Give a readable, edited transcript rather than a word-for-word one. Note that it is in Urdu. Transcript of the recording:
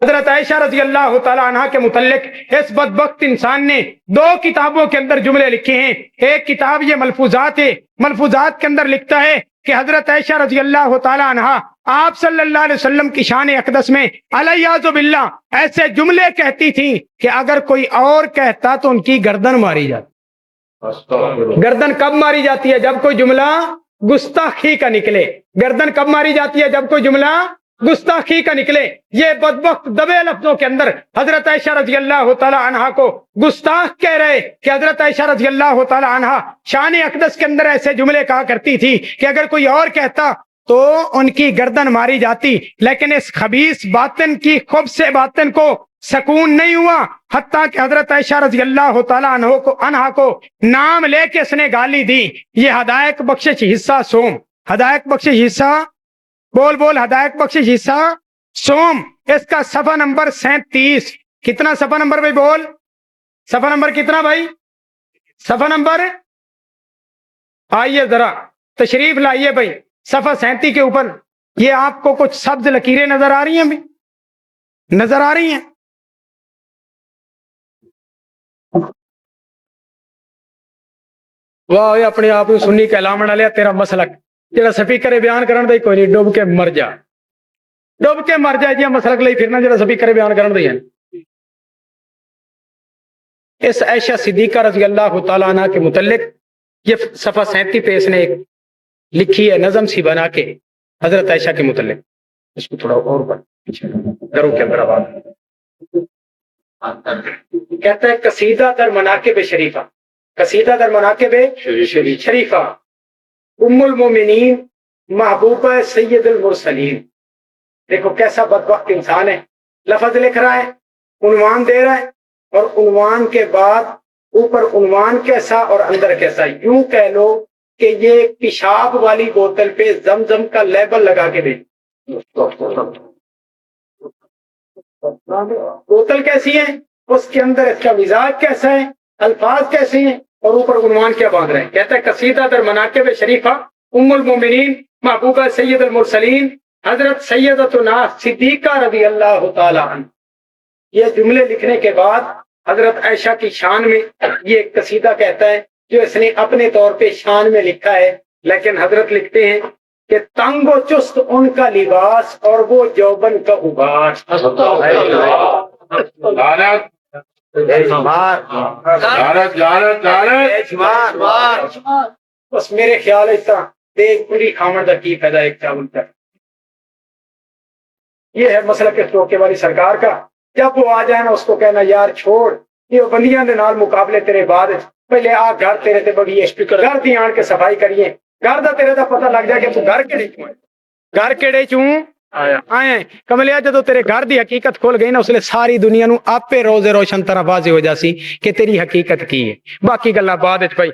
حضرت عائشہ رضی اللہ تعالیٰ عنہ کے متعلق اس بدبخت انسان نے 2 کتابوں کے اندر جملے لکھے ہیں. ایک کتاب یہ ملفوظات ہے، ملفوظات کے اندر لکھتا ہے کہ حضرت عائشہ رضی اللہ تعالیٰ عنہ آپ صلی اللہ علیہ وسلم کی شان اقدس میں الیاذ باللہ ایسے جملے کہتی تھیں کہ اگر کوئی اور کہتا تو ان کی گردن ماری جاتی. گردن کب ماری جاتی ہے؟ جب کوئی جملہ گستاخی کا نکلے. گردن کب ماری جاتی ہے؟ جب کوئی جملہ گستاخی کا نکلے. یہ بدبخت دبے لفظوں کے اندر حضرت عائشہ رضی اللہ تعالی عنہا کو گستاخ کہہ رہے کہ حضرت عائشہ رضی اللہ تعالی عنہا شان اقدس کے اندر ایسے جملے کہا کرتی تھی کہ اگر کوئی اور کہتا تو ان کی گردن ماری جاتی. لیکن اس خبیث باطن کی خوب سے باطن کو سکون نہیں ہوا، حتیٰ کہ حضرت عائشہ رضی اللہ تعالیٰ عنہا کو نام لے کے اس نے گالی دی. یہ ہدایت بخشش حصہ سوم، ہدایت بخشش حصہ بول ہدایت بخشش حصہ سوم، اس کا صفحہ نمبر 37. کتنا صفحہ نمبر بھائی؟ بول صفحہ نمبر کتنا بھائی؟ صفحہ نمبر، آئیے ذرا تشریف لائیے بھائی صفحہ 37 کے اوپر. یہ آپ کو کچھ سبز لکیریں نظر آ رہی ہیں بھی؟ نظر آ رہی ہیں؟ واہ، اپنے آپ کو سنی کہلاون والے تیرا مسلک جڑا سپیکر بیان کرن دے کوئی نہیں، ڈوب کے مر جا، ڈوب کے مر جائے جی مسلک لئی پھرنا جڑا سپیکر بیان کرن دے ہیں. اس عائشہ صدیقہ رضی اللہ تعالیٰ عنہ کے متعلق یہ صفحہ 37 پہ اس نے ایک لکھی ہے نظم سی بنا کے حضرت عائشہ کے متعلق. اس کو تھوڑا اور پیچھے گھروں کے اندر آواز کہتا ہے قصیدہ در مناقب شریفہ، قصیدہ در مناقب شریفہ، ام المومنین محبوبہ سید المرسلین. دیکھو کیسا بدبخت انسان ہے، لفظ لکھ رہا ہے، عنوان دے رہا ہے، اور عنوان کے بعد اوپر عنوان کیسا اور اندر کیسا. یوں کہہ لو کہ یہ پیشاب والی بوتل پہ زمزم کا لیبل لگا کے دے. بوتل کیسی ہے، اس کے اندر اس کا مزاج کیسا ہے، الفاظ کیسے ہیں، اور اوپر عنوان کیا باندھ رہے ہیں. کہتا ہے قصیدہ در مناقب شریفہ ام المومنین محبوبہ سید المرسلین حضرت سیدتنا صدیقہ رضی اللہ تعالی عنہ. یہ جملے لکھنے کے بعد حضرت عائشہ کی شان میں یہ ایک قصیدہ کہتا ہے جو اس نے اپنے طور پہ شان میں لکھا ہے. لیکن حضرت لکھتے ہیں کہ تنگ و چست ان کا لباس اور وہ جوبن کا اباس. بس میرے خیال اس طرح دیکھ پوری کھاون دا کی فائدہ ایک چاول کا. یہ ہے مسلک ٹوکے والی سرکار کا. جب وہ آ جائے نا اس کو کہنا یار چھوڑ یہ بندیاں دے نال مقابلے تیرے بعد پہلے آ گھر تیرے تے بڑی گھر دی آن کے صفائی کریے. گھر دا تیرے دا پتہ لگ جائے کہ تو گھر کیڑے چوں گھر کیڑے چوں آئے. کملیا جدو تیرے گھر دی حقیقت کھول گئی نا اس لیے ساری دنیا نو آپے روز روشن طرح واضح ہو جاسی کہ تیری حقیقت کی ہے. باقی گلاں بعد وچ بھائی